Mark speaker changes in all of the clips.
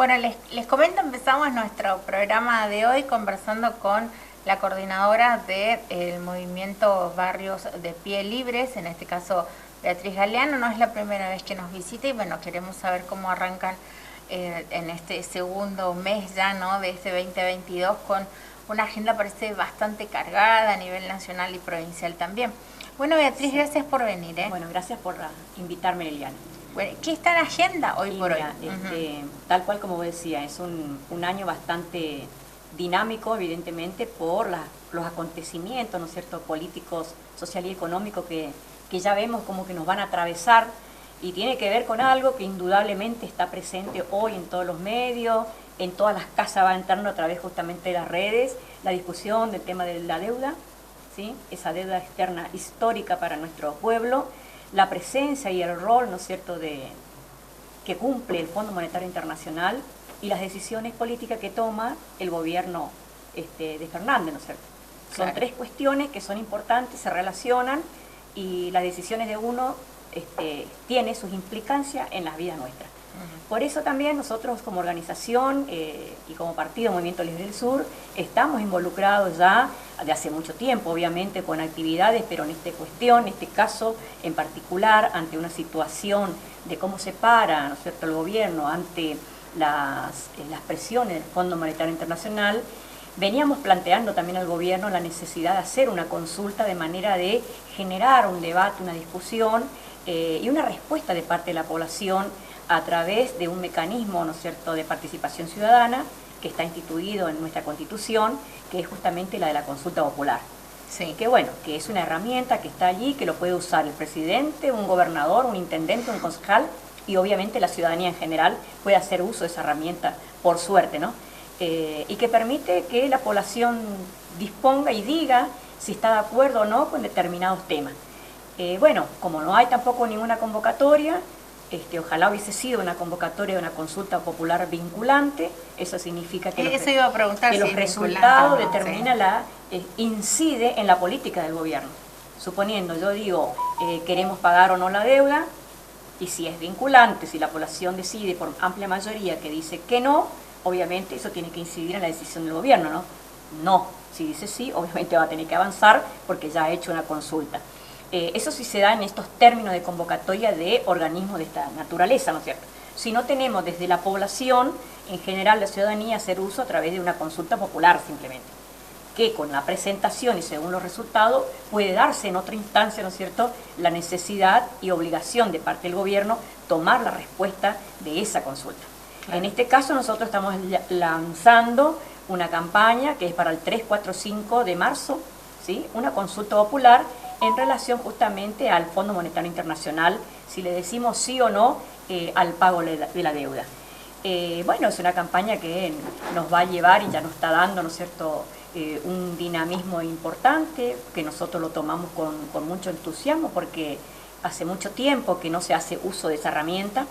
Speaker 1: Bueno, les comento, empezamos nuestro programa de hoy conversando con la coordinadora del movimiento Barrios de Pie Libres, en este caso Beatriz Galeano. No es la primera vez que nos visita y bueno, queremos saber cómo arrancan en este segundo mes ya, ¿no?, de este 2022 con una agenda parece bastante cargada a nivel nacional y provincial también. Bueno, Beatriz, sí, gracias por venir.
Speaker 2: Bueno, gracias por invitarme, Liliana.
Speaker 1: Bueno, ¿qué está en agenda hoy por
Speaker 2: mira,
Speaker 1: hoy?
Speaker 2: Tal cual como vos decías, es un año bastante dinámico, evidentemente, por los acontecimientos, ¿no es cierto?, políticos, social y económicos que ya vemos como que nos van a atravesar, y tiene que ver con algo que indudablemente está presente hoy en todos los medios, en todas las casas va entrando a través justamente de las redes, la discusión del tema de la deuda, ¿sí?, esa deuda externa histórica para nuestro pueblo, la presencia y el rol, ¿no es cierto?, que cumple el Fondo Monetario Internacional y las decisiones políticas que toma el gobierno de Fernández, ¿no es cierto? Son
Speaker 1: Claro.
Speaker 2: tres cuestiones que son importantes, se relacionan, y las decisiones de uno tiene sus implicancias en las vidas nuestras. Por eso también nosotros como organización y como Partido Movimiento Libre del Sur estamos involucrados ya de hace mucho tiempo, obviamente, con actividades, pero en esta cuestión, en este caso en particular, ante una situación de cómo se para, ¿no es cierto?, el gobierno ante las presiones del Fondo Monetario Internacional, veníamos planteando también al gobierno la necesidad de hacer una consulta de manera de generar un debate, una discusión y una respuesta de parte de la población a través de un mecanismo, ¿no es cierto?, de participación ciudadana que está instituido en nuestra Constitución, que es justamente la de la consulta popular.
Speaker 1: Sí.
Speaker 2: Que bueno, que es una herramienta que está allí, que lo puede usar el presidente, un gobernador, un intendente, un concejal, y obviamente la ciudadanía en general puede hacer uso de esa herramienta, por suerte, ¿no? Y que permite que la población disponga y diga si está de acuerdo o no con determinados temas. Bueno, como no hay tampoco ninguna convocatoria, ojalá hubiese sido una convocatoria de una consulta popular vinculante. Eso significa que
Speaker 1: Eso iba a preguntar,
Speaker 2: que
Speaker 1: si
Speaker 2: los resultados determina incide en la política del gobierno. Suponiendo, yo digo, queremos pagar o no la deuda, y si es vinculante, si la población decide por amplia mayoría que dice que no, obviamente eso tiene que incidir en la decisión del gobierno, ¿no? No, si dice sí, obviamente va a tener que avanzar porque ya ha hecho una consulta. Eso sí se da en estos términos de convocatoria de organismos de esta naturaleza, ¿no es cierto? Si no tenemos desde la población, en general la ciudadanía, hacer uso a través de una consulta popular simplemente, que con la presentación y según los resultados puede darse en otra instancia, ¿no es cierto?, la necesidad y obligación de parte del gobierno tomar la respuesta de esa consulta. Claro. En este caso nosotros estamos lanzando una campaña que es para el 3, 4, 5 de marzo, ¿sí?, una consulta popular en relación justamente al Fondo Monetario Internacional, si le decimos sí o no al pago de la deuda. Bueno, es una campaña que nos va a llevar y ya nos está dando, ¿no es cierto?, un dinamismo importante, que nosotros lo tomamos con mucho entusiasmo porque hace mucho tiempo que no se hace uso de esa herramienta,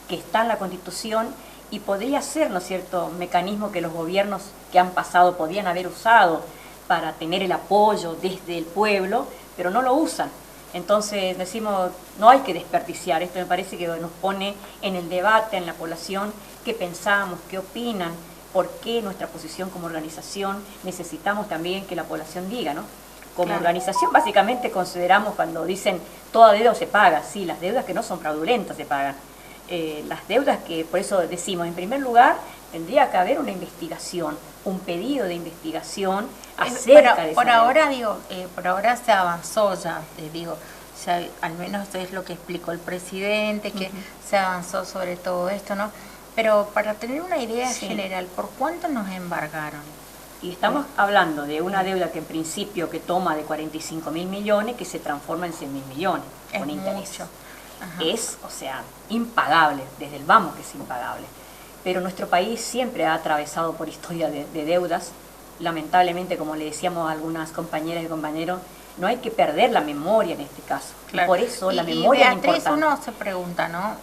Speaker 2: que está en la Constitución y podría ser, ¿no es cierto?, un mecanismo que los gobiernos que han pasado podían haber usado para tener el apoyo desde el pueblo, pero no lo usan. Entonces decimos, no hay que desperdiciar. Esto me parece que nos pone en el debate, en la población, qué pensamos, qué opinan, por qué nuestra posición como organización necesitamos también que la población diga, ¿no? Como
Speaker 1: claro.
Speaker 2: Organización básicamente consideramos cuando dicen toda deuda se paga, sí, las deudas que no son fraudulentas se pagan. Las deudas que, por eso decimos, en primer lugar, tendría que haber una investigación, un pedido de investigación acerca de esa
Speaker 1: por
Speaker 2: deuda.
Speaker 1: ahora, por ahora se avanzó ya, al menos es lo que explicó el presidente, que se avanzó sobre todo esto, ¿no? Pero para tener una idea general, ¿por cuánto nos embargaron?
Speaker 2: Y estamos hablando de una deuda que en principio que toma de 45.000 millones, que se transforma en 100.000 millones con interés.
Speaker 1: Mucho.
Speaker 2: Es, o sea, impagable, desde el vamos que es impagable. Pero nuestro país siempre ha atravesado por historia de deudas. Lamentablemente, como le decíamos a algunas compañeras y compañeros, no hay que perder la memoria en este caso.
Speaker 1: Claro.
Speaker 2: Y por eso la memoria es
Speaker 1: Beatriz,
Speaker 2: importante.
Speaker 1: uno se pregunta, ¿no?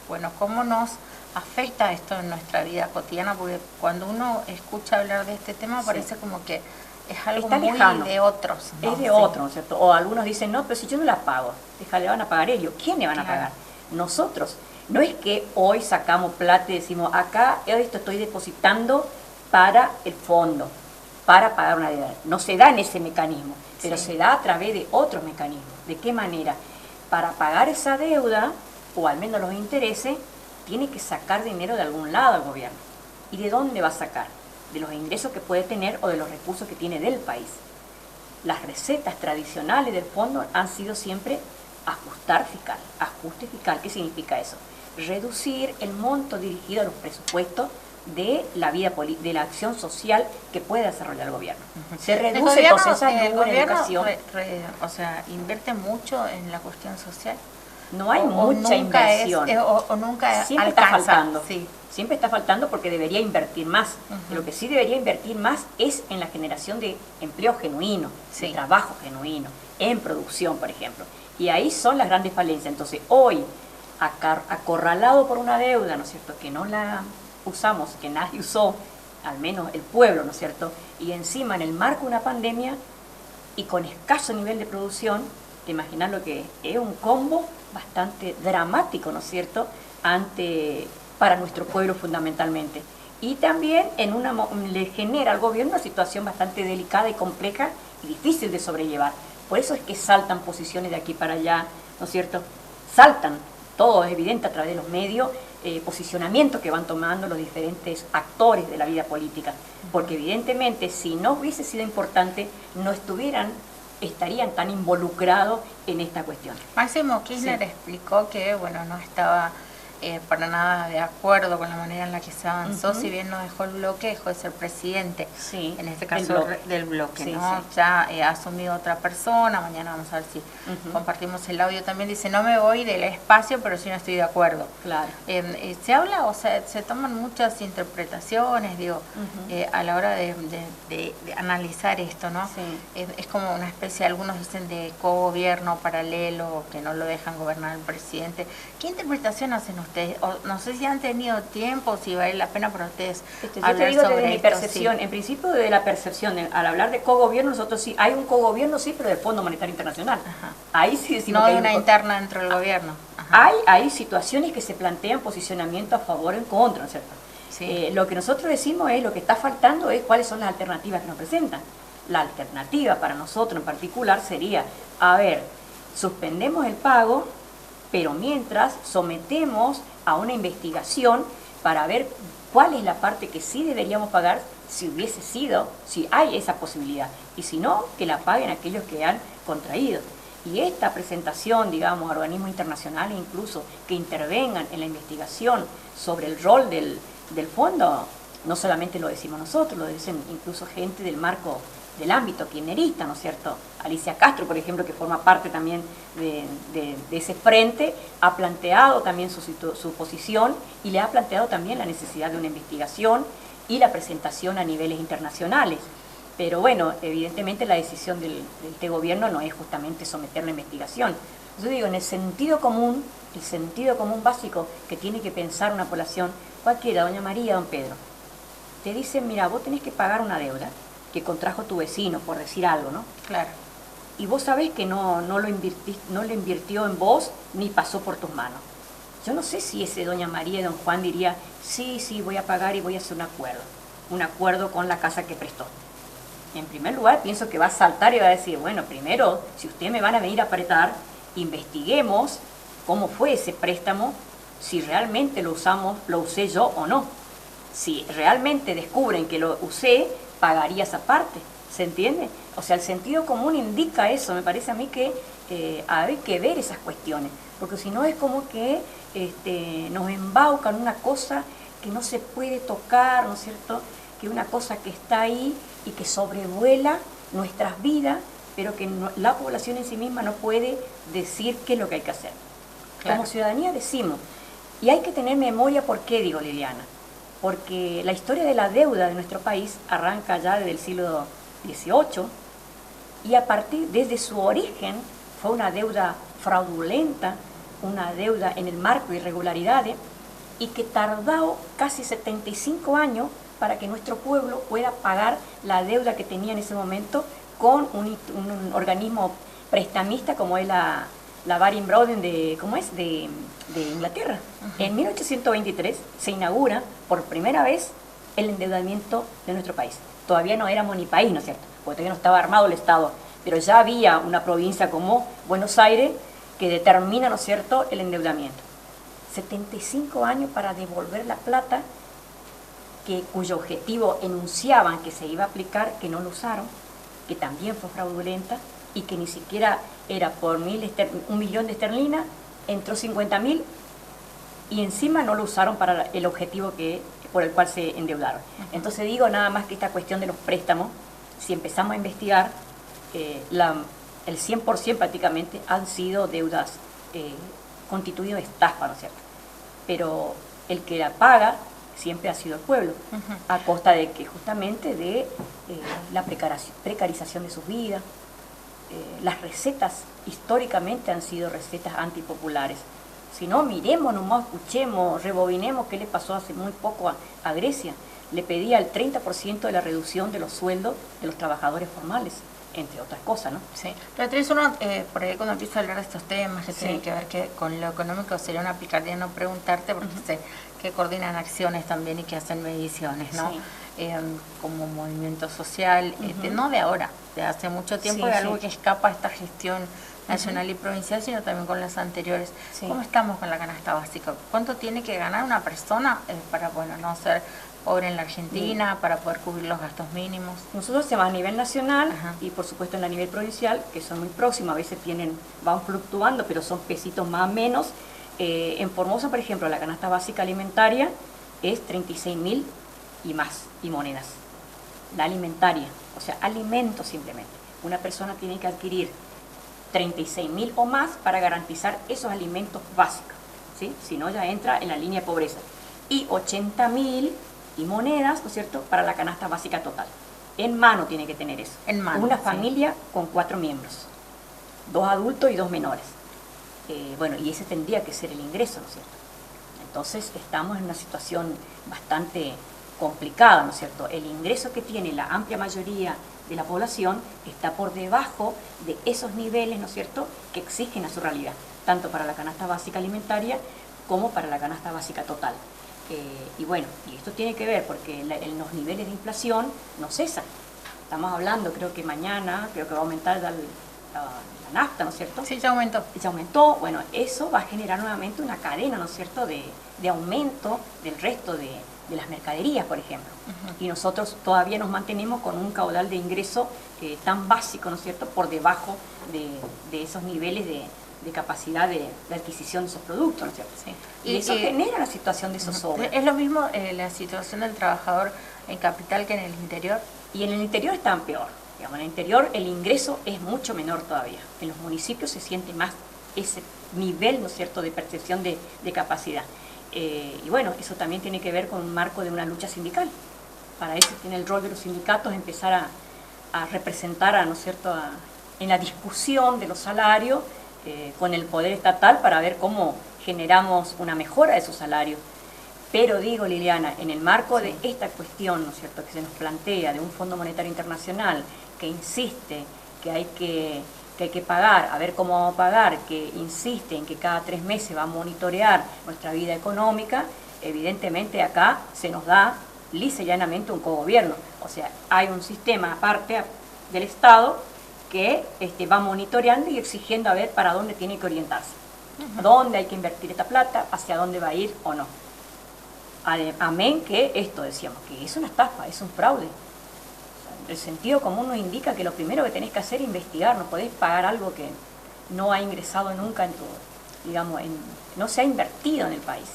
Speaker 1: Bueno, ¿cómo nos afecta esto en nuestra vida cotidiana? Porque cuando uno escucha hablar de este tema parece como que es algo
Speaker 2: está
Speaker 1: muy
Speaker 2: lejano.
Speaker 1: de otros, ¿no?
Speaker 2: Es de otros, ¿no es cierto? O algunos dicen, no, pero si yo no la pago, le van a pagar ellos. ¿Quién le van a pagar? Nosotros. No es que hoy sacamos plata y decimos, acá esto estoy depositando para el fondo, para pagar una deuda. No se da en ese mecanismo, pero se da a través de otros mecanismos. ¿De qué manera? Para pagar esa deuda, o al menos los intereses, tiene que sacar dinero de algún lado el gobierno. ¿Y de dónde va a sacar? De los ingresos que puede tener o de los recursos que tiene del país. Las recetas tradicionales del fondo han sido siempre ajustar fiscal, ajuste fiscal. ¿Qué significa eso? Reducir el monto dirigido a los presupuestos de la vida de la acción social que puede desarrollar el gobierno. Se reduce entonces
Speaker 1: el gobierno o sea, invierte mucho en la cuestión social.
Speaker 2: No hay mucha inversión.
Speaker 1: O nunca
Speaker 2: siempre
Speaker 1: alcanza.
Speaker 2: Está faltando.
Speaker 1: Sí.
Speaker 2: Siempre está faltando porque debería invertir más. Lo que sí debería invertir más es en la generación de empleo genuino, de trabajo genuino, en producción, por ejemplo. Y ahí son las grandes falencias. Entonces, hoy, acorralado por una deuda, ¿no es cierto?, que no la usamos, que nadie usó, al menos el pueblo, ¿no es cierto?, y encima en el marco de una pandemia y con escaso nivel de producción, te imaginas lo que es un combo bastante dramático, ¿no es cierto?, para nuestro pueblo fundamentalmente. Y también le genera al gobierno una situación bastante delicada y compleja y difícil de sobrellevar. Por eso es que saltan posiciones de aquí para allá, ¿no es cierto? Saltan, todo es evidente a través de los medios, posicionamientos que van tomando los diferentes actores de la vida política. Porque evidentemente, si no hubiese sido importante, no estarían tan involucrados en esta cuestión.
Speaker 1: Máximo Kirchner explicó que, bueno, no estaba para nada de acuerdo con la manera en la que se avanzó, si bien no dejó el bloque, dejó de ser presidente, en este caso del bloque, ¿no? Ya ha asumido otra persona, mañana vamos a ver si compartimos el audio también, dice, no me voy del espacio, pero sí no estoy de acuerdo.
Speaker 2: Claro.
Speaker 1: Se habla, o sea, se toman muchas interpretaciones, digo, a la hora de analizar esto, ¿no? Es como una especie, algunos dicen de cogobierno paralelo, que no lo dejan gobernar el presidente. ¿Qué interpretación hacen ustedes? O, no sé si han tenido tiempo, si vale la pena para ustedes
Speaker 2: hablar yo te digo sobre mi percepción, en principio de la percepción, al hablar de cogobierno, nosotros sí, hay un cogobierno, sí, pero del Fondo Monetario Internacional. Ahí sí decimos
Speaker 1: no
Speaker 2: que
Speaker 1: hay una interna dentro del gobierno.
Speaker 2: Hay situaciones que se plantean posicionamiento a favor o en contra, ¿no es cierto? Lo que nosotros decimos es, lo que está faltando es cuáles son las alternativas que nos presentan. La alternativa para nosotros en particular sería, a ver, suspendemos el pago, pero mientras sometemos a una investigación para ver cuál es la parte que sí deberíamos pagar si hubiese sido, si hay esa posibilidad, y si no, que la paguen aquellos que han contraído. Y esta presentación, digamos, a organismos internacionales incluso, que intervengan en la investigación sobre el rol del fondo, no solamente lo decimos nosotros, lo dicen incluso gente del marco del ámbito kirchnerista, ¿no es cierto? Alicia Castro, por ejemplo, que forma parte también de ese frente, ha planteado también su posición y le ha planteado también la necesidad de una investigación y la presentación a niveles internacionales. Pero bueno, evidentemente la decisión del gobierno no es justamente someter la investigación. Yo digo, en el sentido común básico que tiene que pensar una población, cualquiera, doña María, don Pedro, te dicen, mira, vos tenés que pagar una deuda que contrajo tu vecino, por decir algo, ¿no?
Speaker 1: Claro.
Speaker 2: Y vos sabés que no lo invirtió en vos ni pasó por tus manos. Yo no sé si ese doña María y don Juan diría, sí, voy a pagar y voy a hacer un acuerdo con la casa que prestó. En primer lugar, pienso que va a saltar y va a decir, bueno, primero, si ustedes me van a venir a apretar, investiguemos cómo fue ese préstamo, si realmente lo usé yo o no. Si realmente descubren que lo usé, pagaría esa parte, ¿se entiende? O sea, el sentido común indica eso, me parece a mí que hay que ver esas cuestiones, porque si no es como que nos embaucan una cosa que no se puede tocar, ¿no es cierto? Que una cosa que está ahí y que sobrevuela nuestras vidas, pero que la población en sí misma no puede decir qué es lo que hay que hacer. Claro. Como ciudadanía decimos, y hay que tener memoria, ¿por qué digo, Liliana? Porque la historia de la deuda de nuestro país arranca ya desde el siglo XVIII y desde su origen fue una deuda fraudulenta, una deuda en el marco de irregularidades y que tardó casi 75 años para que nuestro pueblo pueda pagar la deuda que tenía en ese momento con un organismo prestamista como es la la Baring Brothers de Inglaterra. En 1823 se inaugura por primera vez el endeudamiento de nuestro país. Todavía no éramos ni país, ¿no es cierto? Porque todavía no estaba armado el Estado, pero ya había una provincia como Buenos Aires que determina, ¿no es cierto?, el endeudamiento. 75 años para devolver la plata cuyo objetivo enunciaban que se iba a aplicar, que no lo usaron, que también fue fraudulenta y que ni siquiera era por 1 millón de esterlinas, entró 50.000 y encima no lo usaron para el objetivo por el cual se endeudaron. Entonces digo nada más que esta cuestión de los préstamos, si empezamos a investigar, el 100% prácticamente han sido deudas constituidas de estafa, ¿no es cierto? Pero el que la paga siempre ha sido el pueblo, a costa de que justamente de la precarización de sus vidas. Las recetas históricamente han sido recetas antipopulares. Si no, miremos nomás, escuchemos, rebobinemos qué le pasó hace muy poco a Grecia. Le pedía el 30% de la reducción de los sueldos de los trabajadores formales, entre otras cosas, ¿no?
Speaker 1: Sí. Beatriz, uno, por ahí cuando empieza a hablar de estos temas que tienen que ver con lo económico, sería una picardía no preguntarte, porque sé que coordinan acciones también y que hacen mediciones, ¿no? Sí. Como movimiento social, no de ahora, de hace mucho tiempo, de algo que escapa a esta gestión nacional y provincial, sino también con las anteriores. ¿Cómo estamos con la canasta básica? ¿Cuánto tiene que ganar una persona para, bueno, no ser pobre en la Argentina, para poder cubrir los gastos mínimos?
Speaker 2: Nosotros hacemos a nivel nacional y por supuesto en la nivel provincial, que son muy próximos, a veces van fluctuando, pero son pesitos más o menos. En Formosa, por ejemplo, la canasta básica alimentaria es 36.000 y más, y monedas. La alimentaria, o sea, alimentos simplemente. Una persona tiene que adquirir 36.000 o más para garantizar esos alimentos básicos, ¿sí? Si no, ya entra en la línea de pobreza. Y 80.000 y monedas, ¿no es cierto?, para la canasta básica total. En mano tiene que tener eso.
Speaker 1: En mano.
Speaker 2: Una familia con 4 miembros, 2 adultos y 2 menores. Bueno, y ese tendría que ser el ingreso, ¿no es cierto? Entonces estamos en una situación bastante complicada, ¿no es cierto? El ingreso que tiene la amplia mayoría de la población está por debajo de esos niveles, ¿no es cierto?, que exigen a su realidad, tanto para la canasta básica alimentaria como para la canasta básica total. Y bueno, y esto tiene que ver porque los niveles de inflación no cesan. Estamos hablando, creo que mañana, creo que va a aumentar la nafta, ¿no es cierto?
Speaker 1: Sí, ya aumentó.
Speaker 2: Ya aumentó. Bueno, eso va a generar nuevamente una cadena, ¿no es cierto?, de aumento del resto de las mercaderías, por ejemplo. Y nosotros todavía nos mantenemos con un caudal de ingreso tan básico, ¿no es cierto?, por debajo de esos niveles de capacidad de adquisición de esos productos, ¿no es cierto? Sí. Y eso genera la situación de zozobra.
Speaker 1: ¿Es lo mismo la situación del trabajador en capital que en el interior?
Speaker 2: Y en el interior están peor. Digamos, en el interior el ingreso es mucho menor todavía. En los municipios se siente más ese nivel, ¿no es cierto?, de percepción de capacidad. Y bueno, eso también tiene que ver con un marco de una lucha sindical. Para eso tiene el rol de los sindicatos empezar a representar, ¿no es cierto?, en la discusión de los salarios con el poder estatal para ver cómo generamos una mejora de esos salarios. Pero digo, Liliana, en el marco de esta cuestión, ¿no es cierto?, que se nos plantea de un Fondo Monetario Internacional que insiste que hay que pagar, a ver cómo vamos a pagar, que insiste en que cada 3 meses va a monitorear nuestra vida económica, evidentemente acá se nos da lisa y llanamente un cogobierno. O sea, hay un sistema aparte del Estado que va monitoreando y exigiendo a ver para dónde tiene que orientarse, dónde hay que invertir esta plata, hacia dónde va a ir o no. Amén que esto decíamos, que es una estafa, es un fraude. El sentido común nos indica que lo primero que tenés que hacer es investigar, no podés pagar algo que no ha ingresado nunca en tu, digamos, no se ha invertido en el país.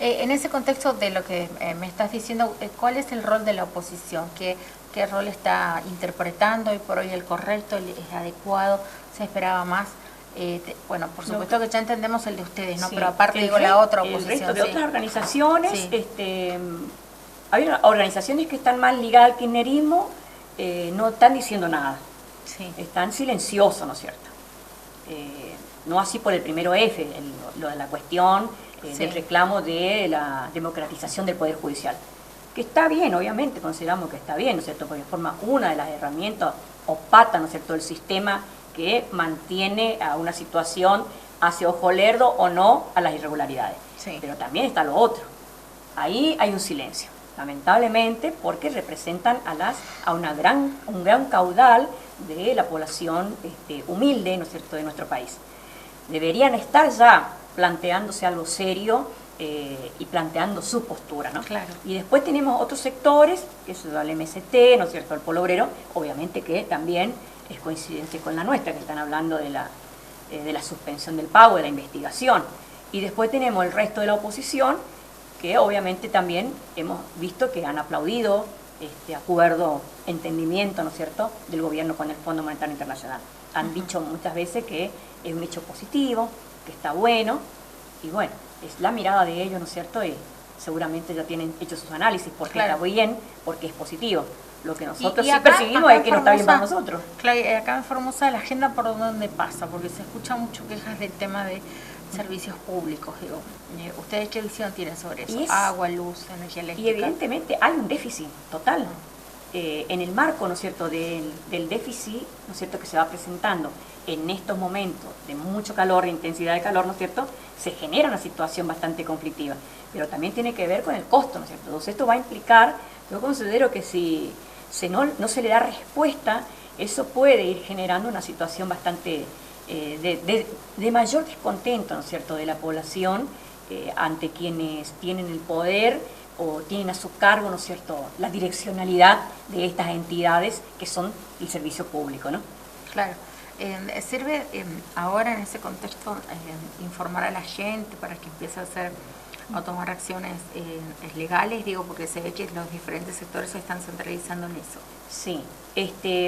Speaker 1: En ese contexto de lo que me estás diciendo, ¿cuál es el rol de la oposición? ¿Qué rol está interpretando hoy por hoy el correcto, el adecuado? ¿Se esperaba más? Bueno, por supuesto que ya entendemos el de ustedes, ¿no? Sí, pero aparte digo la otra oposición.
Speaker 2: El resto de otras organizaciones, hay organizaciones que están más ligadas al kirchnerismo, no están diciendo nada, están silenciosos, ¿no es cierto? No así por el primero F, lo de la cuestión del reclamo de la democratización del Poder Judicial, que está bien, obviamente, consideramos que está bien, ¿no es cierto?, porque forma una de las herramientas o patas, ¿no es cierto?, del sistema que mantiene a una situación hacia ojo lerdo o no a las irregularidades.
Speaker 1: Sí.
Speaker 2: Pero también está lo otro. Ahí hay un silencio, lamentablemente, porque representan a un gran caudal de la población humilde, ¿no es cierto?, de nuestro país. Deberían estar ya planteándose algo serio y planteando su postura, ¿no?
Speaker 1: Claro.
Speaker 2: Y después tenemos otros sectores, que es el MST, ¿no es cierto?, el Polo Obrero, obviamente que también es coincidente con la nuestra, que están hablando de la suspensión del pago, de la investigación. Y después tenemos el resto de la oposición, que obviamente también hemos visto que han aplaudido este acuerdo, entendimiento, ¿no es cierto?, del gobierno con el Fondo Monetario Internacional. Han dicho muchas veces que es un hecho positivo, que está bueno, y bueno, es la mirada de ellos, ¿no es cierto?, y seguramente ya tienen hecho sus análisis, porque
Speaker 1: claro,
Speaker 2: está bien, porque es positivo. Lo que nosotros
Speaker 1: y
Speaker 2: sí
Speaker 1: acá,
Speaker 2: percibimos es que no está bien para nosotros.
Speaker 1: Claro, acá en Formosa la agenda por dónde pasa, porque se escuchan mucho quejas del tema de servicios públicos, digo. ¿Ustedes qué visión tienen sobre eso? Agua, luz, energía eléctrica.
Speaker 2: Y evidentemente hay un déficit total. En el marco, ¿no es cierto?, del déficit, ¿no es cierto?, que se va presentando en estos momentos de mucho calor, de intensidad de calor, ¿no es cierto?, se genera una situación bastante conflictiva. Pero también tiene que ver con el costo, ¿no es cierto? Entonces esto va a implicar, yo considero que si no se le da respuesta, eso puede ir generando una situación bastante de mayor descontento, ¿no es cierto?, de la población ante quienes tienen el poder o tienen a su cargo, ¿no es cierto?, la direccionalidad de estas entidades que son el servicio público, ¿no?
Speaker 1: Claro. ¿Sirve ahora en ese contexto informar a la gente para que empiece a tomar acciones legales? Digo, porque se ve que los diferentes sectores se están centralizando en eso.
Speaker 2: Sí,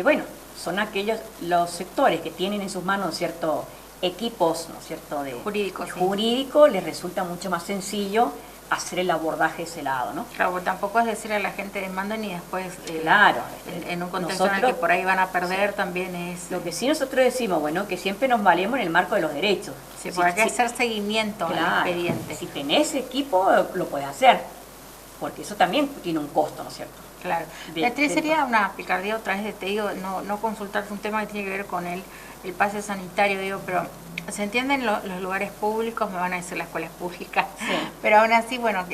Speaker 2: bueno, son los sectores que tienen en sus manos ciertos equipos, ¿no es cierto?, jurídico, les resulta mucho más sencillo hacer el abordaje de ese lado, ¿no?
Speaker 1: Claro, tampoco es decir a la gente demanden y después
Speaker 2: claro,
Speaker 1: en un contexto en el que por ahí van a perder, sí, también es...
Speaker 2: Lo que sí nosotros decimos, bueno, que siempre nos valemos en el marco de los derechos.
Speaker 1: Sí, porque hay que hacer seguimiento al expediente.
Speaker 2: Si tenés equipo, lo puedes hacer, porque eso también tiene un costo, ¿no es cierto?
Speaker 1: Claro. Sería una picardía otra vez, te digo, no consultarte un tema que tiene que ver con el pase sanitario, digo, pero se entienden los lugares públicos, me van a decir las escuelas públicas, sí, pero aún así, bueno,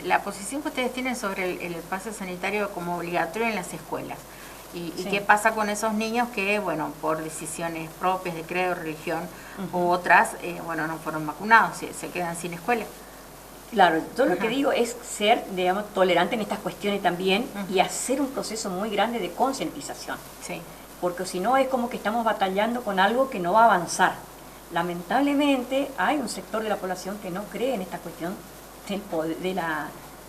Speaker 1: la posición que ustedes tienen sobre el pase sanitario como obligatorio en las escuelas, y sí, qué pasa con esos niños que, bueno, por decisiones propias de credo, religión u otras, bueno, no fueron vacunados, se quedan sin escuela.
Speaker 2: Claro, yo lo que digo es ser, digamos, tolerante en estas cuestiones también y hacer un proceso muy grande de concientización. Sí. Porque si no es como que estamos batallando con algo que no va a avanzar. Lamentablemente hay un sector de la población que no cree en esta cuestión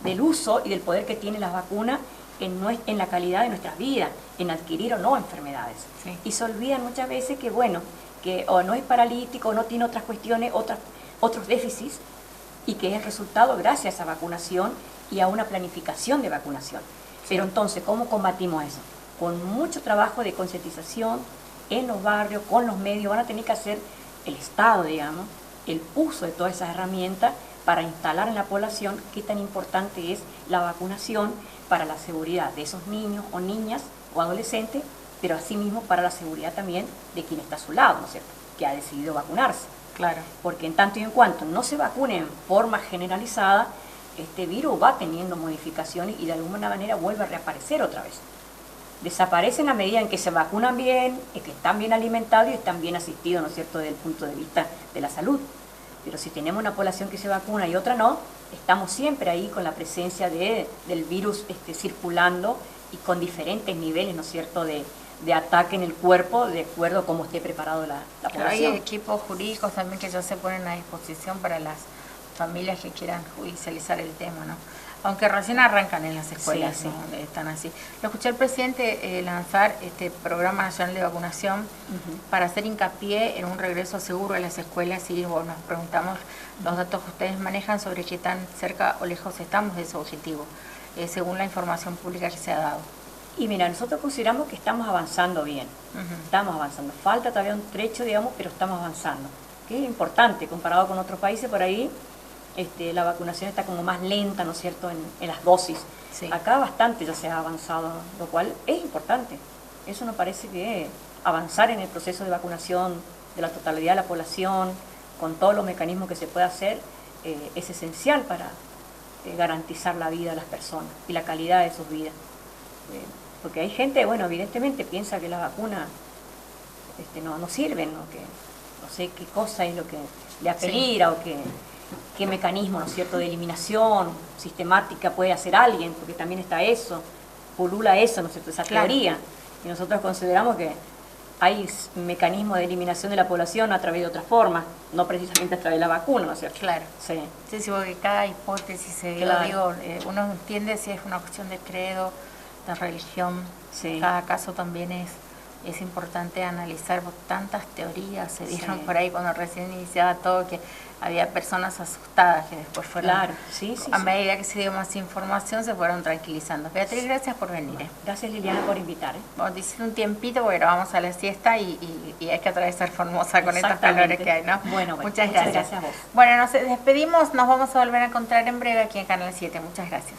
Speaker 2: del uso y del poder que tienen las vacunas en la calidad de nuestras vidas, en adquirir o no enfermedades. Sí. Y se olvidan muchas veces que, bueno, que o no es paralítico, o no tiene otras cuestiones, otros déficits, y que es el resultado gracias a vacunación y a una planificación de vacunación. Sí. Pero entonces, ¿cómo combatimos eso? Con mucho trabajo de concientización en los barrios, con los medios, van a tener que hacer el Estado, digamos, el uso de todas esas herramientas para instalar en la población qué tan importante es la vacunación para la seguridad de esos niños o niñas o adolescentes, pero asimismo para la seguridad también de quien está a su lado, ¿no es cierto?, que ha decidido vacunarse. Claro. Porque en tanto y en cuanto no se vacune en forma generalizada, este virus va teniendo modificaciones y de alguna manera vuelve a reaparecer otra vez. Desaparecen a medida en que se vacunan bien, en que están bien alimentados y están bien asistidos, ¿no es cierto?, desde el punto de vista de la salud. Pero si tenemos una población que se vacuna y otra no, estamos siempre ahí con la presencia del virus circulando y con diferentes niveles, ¿no es cierto?, de ataque en el cuerpo, de acuerdo a cómo esté preparado la población.
Speaker 1: Hay equipos jurídicos también que ya se ponen a disposición para las familias que quieran judicializar el tema, ¿no? Aunque recién arrancan en las escuelas, sí, ¿no?, están así. Lo escuché al presidente lanzar este Programa Nacional de Vacunación para hacer hincapié en un regreso seguro a las escuelas y bueno, nos preguntamos los datos que ustedes manejan sobre qué tan cerca o lejos estamos de ese objetivo, según la información pública que se ha dado.
Speaker 2: Y mira, nosotros consideramos que estamos avanzando bien, estamos avanzando. Falta todavía un trecho, digamos, pero estamos avanzando. Que es importante, comparado con otros países por ahí, la vacunación está como más lenta, ¿no es cierto?, en las dosis. Sí. Acá bastante ya se ha avanzado, lo cual es importante. Eso nos parece que avanzar en el proceso de vacunación de la totalidad de la población, con todos los mecanismos que se puede hacer, es esencial para garantizar la vida de las personas y la calidad de sus vidas. Porque hay gente, bueno, evidentemente piensa que las vacunas no sirven, o que no sé qué cosa es lo que le apeligra, o qué mecanismo, ¿no es cierto?, de eliminación sistemática puede hacer alguien, porque también está eso, pulula eso, ¿no es cierto?, esa teoría. Y nosotros consideramos que hay mecanismos de eliminación de la población a través de otras formas, no precisamente a través de la vacuna, ¿no es cierto?
Speaker 1: Claro.
Speaker 2: Sí.
Speaker 1: Sí, sí, porque cada hipótesis se dio,
Speaker 2: Claro.
Speaker 1: uno entiende si es una cuestión de credo, de religión,
Speaker 2: Sí.
Speaker 1: cada caso también es importante analizar, porque tantas teorías se dieron por ahí cuando recién iniciaba todo, que había personas asustadas que después fueron,
Speaker 2: Claro, sí,
Speaker 1: a medida que se dio más información, se fueron tranquilizando. Beatriz, gracias por venir.
Speaker 2: Gracias, Liliana, por invitar.
Speaker 1: Vamos a decir un tiempito porque ahora vamos a la siesta y hay que atravesar Formosa con estos calores que hay, ¿no?
Speaker 2: Bueno,
Speaker 1: muchas gracias.
Speaker 2: a vos.
Speaker 1: Bueno, nos despedimos, nos vamos a volver a encontrar en breve aquí en Canal 7. Muchas gracias.